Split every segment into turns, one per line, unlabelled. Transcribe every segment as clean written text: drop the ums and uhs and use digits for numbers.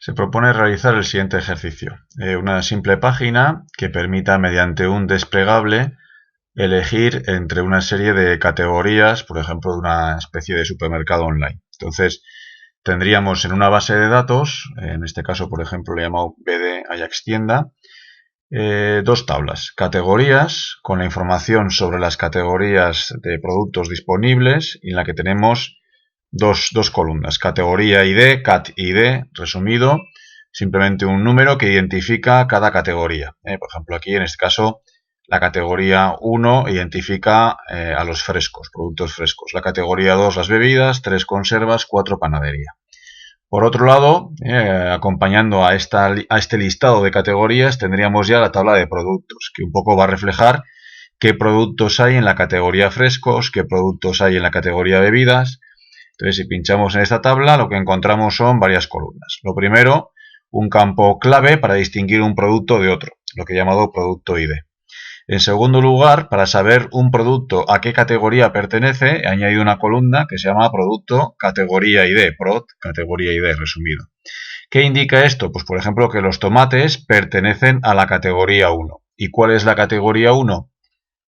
Se propone realizar el siguiente ejercicio. Una simple página que permita, mediante un desplegable, elegir entre una serie de categorías, por ejemplo, de una especie de supermercado online. Entonces, tendríamos en una base de datos, en este caso, por ejemplo, le he llamado BD Ajax Tienda, dos tablas: categorías, con la información sobre las categorías de productos disponibles, y en la que tenemos dos columnas: categoría ID, cat ID, resumido, simplemente un número que identifica cada categoría. Por ejemplo, aquí en este caso la categoría 1 identifica a los frescos, productos frescos. La categoría 2 las bebidas, 3 conservas, 4 panadería. Por otro lado, acompañando a este listado de categorías, tendríamos ya la tabla de productos, que un poco va a reflejar qué productos hay en la categoría frescos, qué productos hay en la categoría bebidas. Entonces, si pinchamos en esta tabla, lo que encontramos son varias columnas. Lo primero, un campo clave para distinguir un producto de otro, lo que he llamado producto ID. En segundo lugar, para saber un producto a qué categoría pertenece, he añadido una columna que se llama producto categoría ID, prod categoría ID resumido. ¿Qué indica esto? Pues por ejemplo que los tomates pertenecen a la categoría 1. ¿Y cuál es la categoría 1?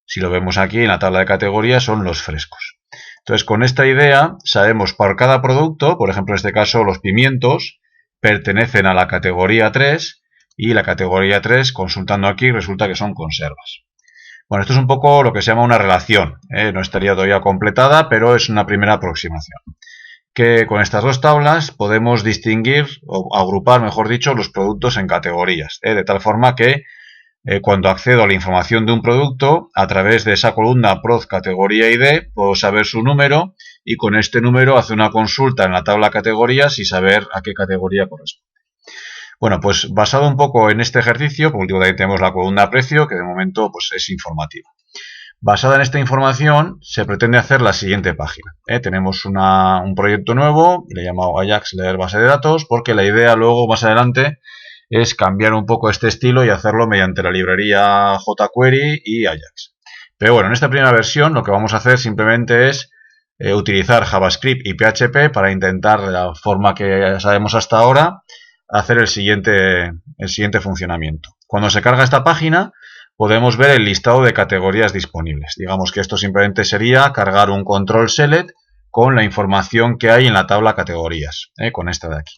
Si lo vemos aquí en la tabla de categorías, son los frescos. Entonces, con esta idea sabemos por cada producto, por ejemplo en este caso los pimientos pertenecen a la categoría 3, y la categoría 3, consultando aquí, resulta que son conservas. Bueno, esto es un poco lo que se llama una relación, no estaría todavía completada, pero es una primera aproximación. Que con estas dos tablas podemos distinguir, o agrupar, mejor dicho, los productos en categorías, de tal forma que cuando accedo a la información de un producto, a través de esa columna prod categoría ID, puedo saber su número, y con este número hacer una consulta en la tabla categorías y saber a qué categoría corresponde. Bueno, pues basado un poco en este ejercicio, por último también tenemos la columna precio, que de momento pues es informativa. Basada en esta información, se pretende hacer la siguiente página. Tenemos un proyecto nuevo, le he llamado Ajax leer base de datos, porque la idea luego, más adelante, es cambiar un poco este estilo y hacerlo mediante la librería jQuery y Ajax. Pero bueno, en esta primera versión lo que vamos a hacer simplemente es utilizar JavaScript y PHP para intentar, de la forma que sabemos hasta ahora, hacer el siguiente funcionamiento. Cuando se carga esta página, podemos ver el listado de categorías disponibles. Digamos que esto simplemente sería cargar un control select con la información que hay en la tabla categorías, con esta de aquí.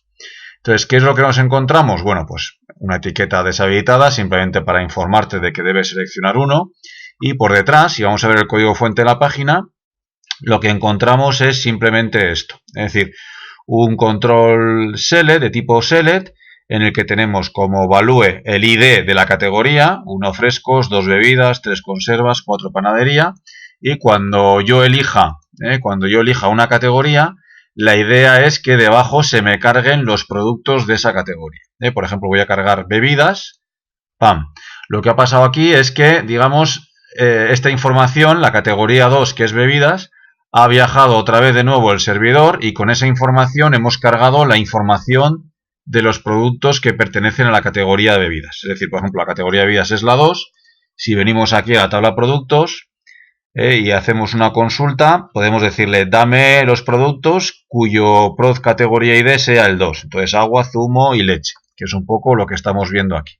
Entonces, ¿qué es lo que nos encontramos? Bueno, pues una etiqueta deshabilitada simplemente para informarte de que debes seleccionar uno. Y por detrás, si vamos a ver el código fuente de la página, lo que encontramos es simplemente esto. Es decir, un control select de tipo select, en el que tenemos como value el ID de la categoría, 1 frescos, 2 bebidas, 3 conservas, 4 panadería, y cuando yo elija una categoría, la idea es que debajo se me carguen los productos de esa categoría. Por ejemplo, voy a cargar bebidas, ¡pam! Lo que ha pasado aquí es que, digamos, esta información, la categoría 2, que es bebidas, ha viajado otra vez de nuevo el servidor, y con esa información hemos cargado la información de los productos que pertenecen a la categoría de bebidas. Es decir, por ejemplo, la categoría de bebidas es la 2. Si venimos aquí a la tabla productos y hacemos una consulta, podemos decirle dame los productos cuyo prod categoría ID sea el 2. Entonces agua, zumo y leche, que es un poco lo que estamos viendo aquí.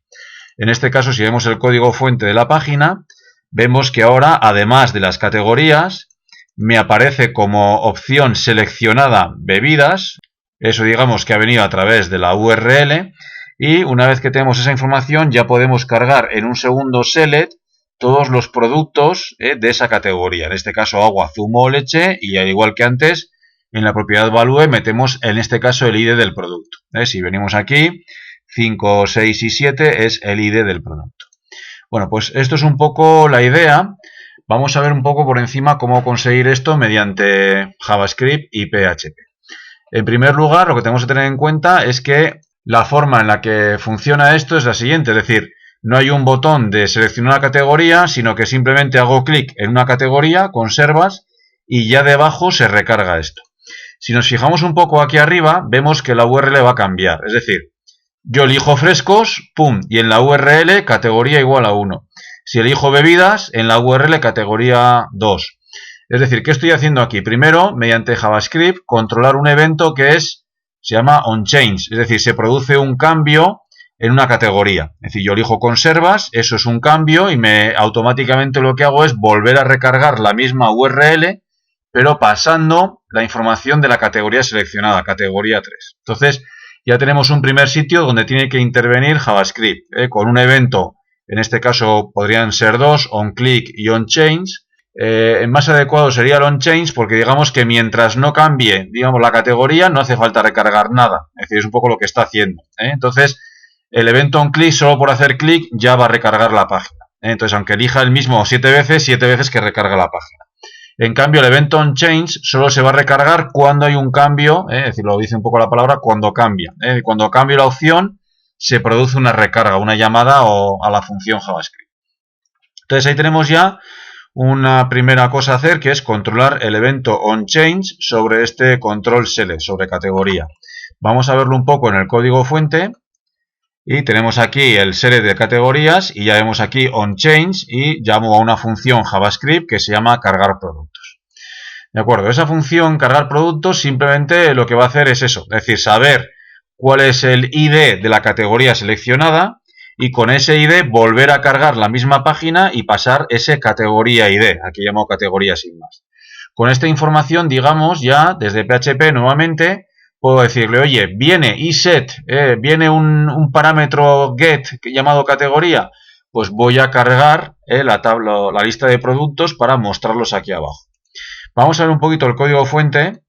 En este caso, si vemos el código fuente de la página, vemos que ahora, además de las categorías, me aparece como opción seleccionada bebidas. Eso digamos que ha venido a través de la URL, y una vez que tenemos esa información ya podemos cargar en un segundo select todos los productos de esa categoría. En este caso agua, zumo o leche, y al igual que antes, en la propiedad value metemos en este caso el ID del producto. Si venimos aquí, 5, 6 y 7 es el ID del producto. Bueno, pues esto es un poco la idea. Vamos a ver un poco por encima cómo conseguir esto mediante JavaScript y PHP. En primer lugar, lo que tenemos que tener en cuenta es que la forma en la que funciona esto es la siguiente. Es decir, no hay un botón de seleccionar una categoría, sino que simplemente hago clic en una categoría, conservas, y ya debajo se recarga esto. Si nos fijamos un poco aquí arriba, vemos que la URL va a cambiar. Es decir, yo elijo frescos, pum, y en la URL categoría igual a 1. Si elijo bebidas, en la URL categoría 2. Es decir, ¿qué estoy haciendo aquí? Primero, mediante JavaScript, controlar un evento que es se llama onChange, es decir, se produce un cambio en una categoría. Es decir, yo elijo conservas, eso es un cambio y automáticamente lo que hago es volver a recargar la misma URL, pero pasando la información de la categoría seleccionada, categoría 3. Entonces, ya tenemos un primer sitio donde tiene que intervenir JavaScript, con un evento, en este caso podrían ser dos, onClick y onChange. El más adecuado sería el onChange porque digamos que mientras no cambie, digamos, la categoría, no hace falta recargar nada. Es decir, es un poco lo que está haciendo. Entonces, el evento onClick, solo por hacer clic, ya va a recargar la página. Entonces, aunque elija el mismo 7 veces que recarga la página. En cambio, el evento onChange solo se va a recargar cuando hay un cambio, es decir, lo dice un poco la palabra, cuando cambia. Cuando cambie la opción, se produce una recarga, una llamada a la función JavaScript. Entonces, ahí tenemos ya una primera cosa a hacer, que es controlar el evento onChange sobre este control select, sobre categoría. Vamos a verlo un poco en el código fuente. Y tenemos aquí el select de categorías y ya vemos aquí onChange y llamo a una función JavaScript que se llama cargar productos. De acuerdo, esa función cargar productos simplemente lo que va a hacer es eso, es decir, saber cuál es el ID de la categoría seleccionada y con ese ID volver a cargar la misma página y pasar ese categoría ID, aquí llamo categoría sin más. Con esta información, digamos, ya desde PHP nuevamente puedo decirle, oye, viene iSet, viene un parámetro get llamado categoría, pues voy a cargar la lista de productos para mostrarlos aquí abajo. Vamos a ver un poquito el código fuente.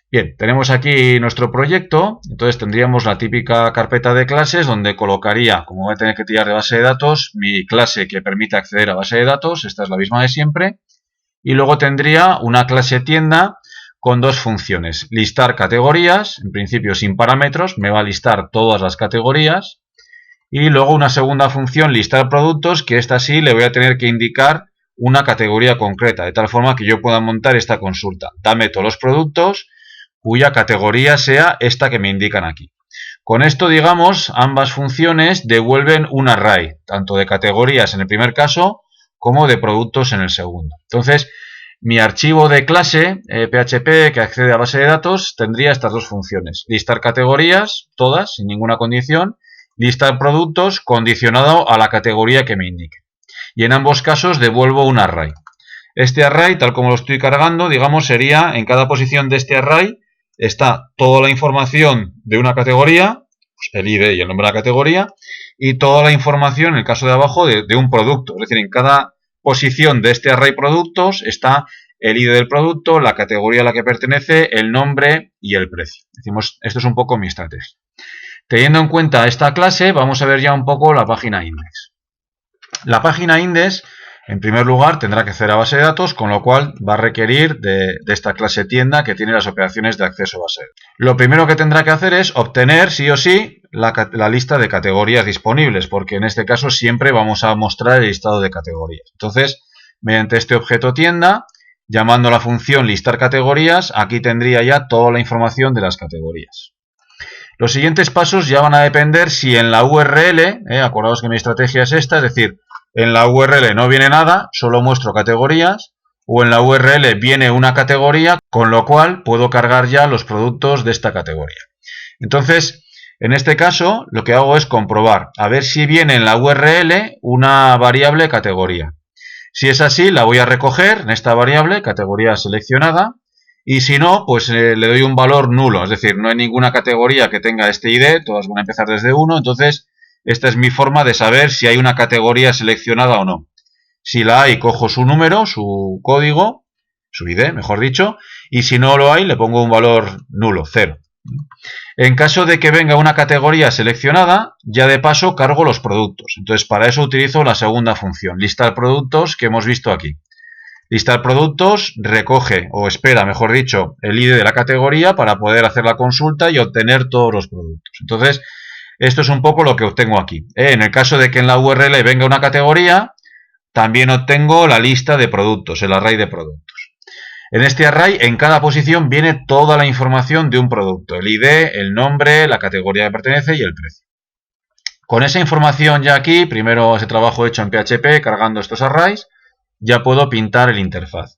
Bien, tenemos aquí nuestro proyecto, entonces tendríamos la típica carpeta de clases donde colocaría, como voy a tener que tirar de base de datos, mi clase que permite acceder a base de datos, esta es la misma de siempre, y luego tendría una clase tienda con dos funciones, listar categorías, en principio sin parámetros, me va a listar todas las categorías, y luego una segunda función, listar productos, que esta sí le voy a tener que indicar una categoría concreta, de tal forma que yo pueda montar esta consulta. Dame todos los productos cuya categoría sea esta que me indican aquí. Con esto, digamos, ambas funciones devuelven un array, tanto de categorías en el primer caso, como de productos en el segundo. Entonces, mi archivo de clase PHP que accede a base de datos tendría estas dos funciones. Listar categorías, todas, sin ninguna condición. Listar productos condicionado a la categoría que me indique. Y en ambos casos devuelvo un array. Este array, tal como lo estoy cargando, digamos, sería en cada posición de este array está toda la información de una categoría, pues el ID y el nombre de la categoría, y toda la información, en el caso de abajo, de un producto. Es decir, en cada posición de este array productos está el ID del producto, la categoría a la que pertenece, el nombre y el precio. Decimos, esto es un poco mi estrategia. Teniendo en cuenta esta clase, vamos a ver ya un poco la página index. La página index, en primer lugar, tendrá que acceder a base de datos, con lo cual va a requerir de esta clase tienda que tiene las operaciones de acceso a base de datos. Lo primero que tendrá que hacer es obtener, sí o sí, la lista de categorías disponibles, porque en este caso siempre vamos a mostrar el listado de categorías. Entonces, mediante este objeto tienda, llamando a la función listar categorías, aquí tendría ya toda la información de las categorías. Los siguientes pasos ya van a depender si en la URL, acordaos que mi estrategia es esta, es decir, en la URL no viene nada, solo muestro categorías, o en la URL viene una categoría, con lo cual puedo cargar ya los productos de esta categoría. Entonces, en este caso, lo que hago es comprobar, a ver si viene en la URL una variable categoría. Si es así, la voy a recoger en esta variable, categoría seleccionada, y si no, pues le doy un valor nulo, es decir, no hay ninguna categoría que tenga este ID, todas van a empezar desde 1, entonces esta es mi forma de saber si hay una categoría seleccionada o no. Si la hay, cojo su número, su código, su ID, mejor dicho, y si no lo hay, le pongo un valor nulo, 0. En caso de que venga una categoría seleccionada, ya de paso cargo los productos. Entonces, para eso utilizo la segunda función, listar productos, que hemos visto aquí. Listar productos recoge, o espera, mejor dicho, el ID de la categoría para poder hacer la consulta y obtener todos los productos. Entonces, esto es un poco lo que obtengo aquí. En el caso de que en la URL venga una categoría, también obtengo la lista de productos, el array de productos. En este array, en cada posición, viene toda la información de un producto. El ID, el nombre, la categoría que pertenece y el precio. Con esa información ya aquí, primero ese trabajo hecho en PHP, cargando estos arrays, ya puedo pintar el interfaz.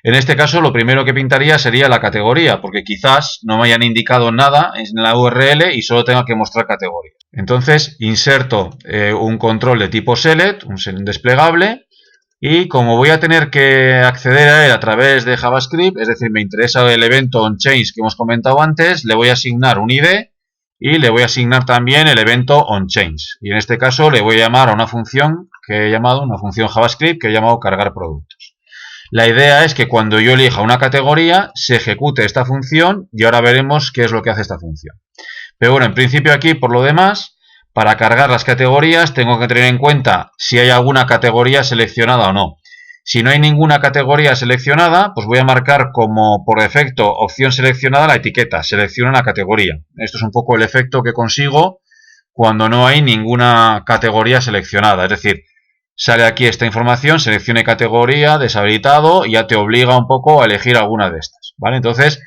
En este caso, lo primero que pintaría sería la categoría, porque quizás no me hayan indicado nada en la URL y solo tenga que mostrar categoría. Entonces, inserto un control de tipo select, un desplegable, y como voy a tener que acceder a él a través de JavaScript, es decir, me interesa el evento onChange que hemos comentado antes, le voy a asignar un ID y le voy a asignar también el evento onChange. Y en este caso le voy a llamar a una función que he llamado, una función JavaScript que he llamado cargar productos. La idea es que cuando yo elija una categoría se ejecute esta función y ahora veremos qué es lo que hace esta función. Pero bueno, en principio aquí, por lo demás, para cargar las categorías tengo que tener en cuenta si hay alguna categoría seleccionada o no. Si no hay ninguna categoría seleccionada, pues voy a marcar como por defecto opción seleccionada la etiqueta, selecciona la categoría. Esto es un poco el efecto que consigo cuando no hay ninguna categoría seleccionada. Es decir, sale aquí esta información, seleccione categoría, deshabilitado, y ya te obliga un poco a elegir alguna de estas, ¿vale? Entonces,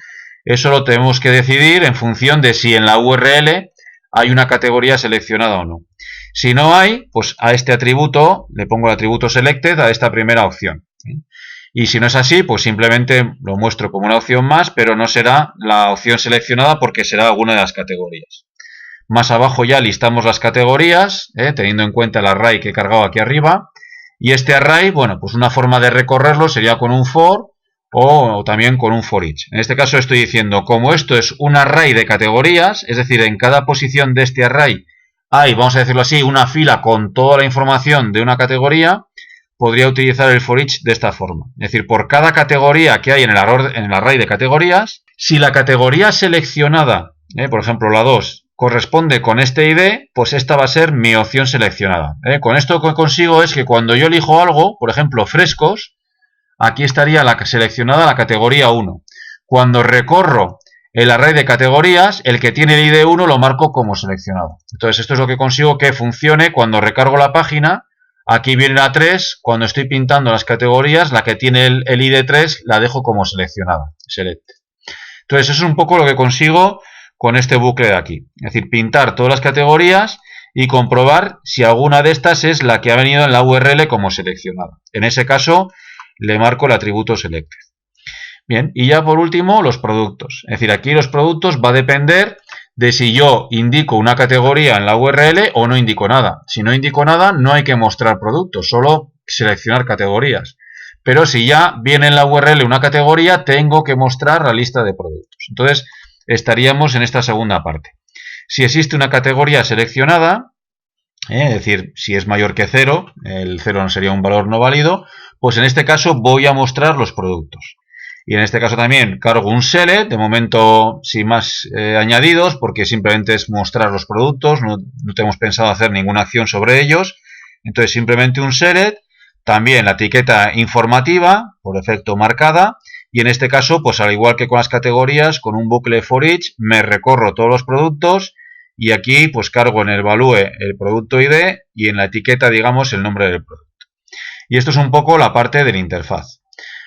eso lo tenemos que decidir en función de si en la URL hay una categoría seleccionada o no. Si no hay, pues a este atributo le pongo el atributo selected a esta primera opción. Y si no es así, pues simplemente lo muestro como una opción más, pero no será la opción seleccionada porque será alguna de las categorías. Más abajo ya listamos las categorías, teniendo en cuenta el array que he cargado aquí arriba. Y este array, bueno, pues una forma de recorrerlo sería con un for o también con un for each. En este caso estoy diciendo, como esto es un array de categorías, es decir, en cada posición de este array hay, vamos a decirlo así, una fila con toda la información de una categoría, podría utilizar el for each de esta forma. Es decir, por cada categoría que hay en el array de categorías, si la categoría seleccionada, por ejemplo la 2, corresponde con este ID, pues esta va a ser mi opción seleccionada. Con esto lo que consigo es que cuando yo elijo algo, por ejemplo frescos, aquí estaría seleccionada la categoría 1. Cuando recorro el array de categorías, el que tiene el ID 1 lo marco como seleccionado. Entonces esto es lo que consigo que funcione cuando recargo la página. Aquí viene la 3, cuando estoy pintando las categorías, la que tiene el ID 3 la dejo como seleccionada, select. Entonces eso es un poco lo que consigo con este bucle de aquí. Es decir, pintar todas las categorías y comprobar si alguna de estas es la que ha venido en la URL como seleccionada. En ese caso, le marco el atributo selected. Bien, y ya por último, los productos. Es decir, aquí los productos va a depender de si yo indico una categoría en la URL o no indico nada. Si no indico nada, no hay que mostrar productos, solo seleccionar categorías. Pero si ya viene en la URL una categoría, tengo que mostrar la lista de productos. Entonces, estaríamos en esta segunda parte. Si existe una categoría seleccionada, es decir, si es mayor que 0, el 0 sería un valor no válido, pues en este caso voy a mostrar los productos. Y en este caso también cargo un select, de momento sin más añadidos, porque simplemente es mostrar los productos, no tenemos pensado hacer ninguna acción sobre ellos. Entonces simplemente un select, también la etiqueta informativa, por defecto marcada, y en este caso, pues al igual que con las categorías, con un bucle for each, me recorro todos los productos, y aquí pues cargo en el value el producto ID, y en la etiqueta, digamos, el nombre del producto. Y esto es un poco la parte de la interfaz.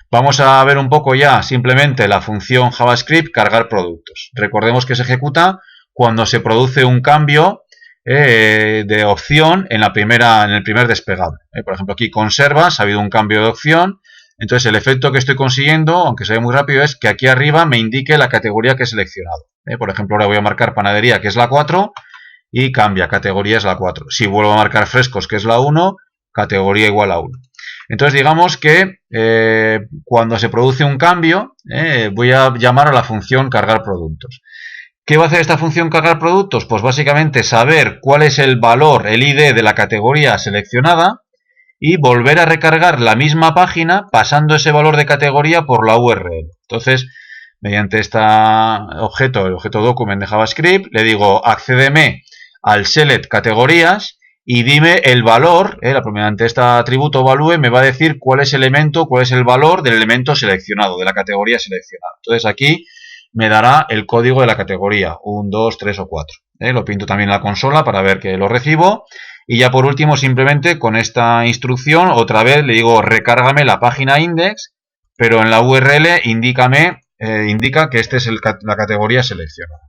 Vamos a ver un poco ya simplemente la función JavaScript cargar productos. Recordemos que se ejecuta cuando se produce un cambio de opción en el primer desplegable. Por ejemplo, aquí conservas, ha habido un cambio de opción. Entonces, el efecto que estoy consiguiendo, aunque se ve muy rápido, es que aquí arriba me indique la categoría que he seleccionado. Por ejemplo, ahora voy a marcar panadería, que es la 4, y cambia, categoría es la 4. Si vuelvo a marcar frescos, que es la 1, categoría igual a 1. Entonces digamos que cuando se produce un cambio, voy a llamar a la función cargar productos. ¿Qué va a hacer esta función cargar productos? Pues básicamente saber cuál es el valor, el ID de la categoría seleccionada y volver a recargar la misma página pasando ese valor de categoría por la URL. Entonces, mediante este objeto, el objeto document de JavaScript, le digo accédeme al select categorías y dime el valor, mediante este atributo value me va a decir cuál es el valor del elemento seleccionado, de la categoría seleccionada. Entonces aquí me dará el código de la categoría, 1, 2, 3 o 4. Lo pinto también en la consola para ver que lo recibo. Y ya por último, simplemente con esta instrucción, otra vez le digo recárgame la página index, pero en la URL indica que esta es la categoría seleccionada.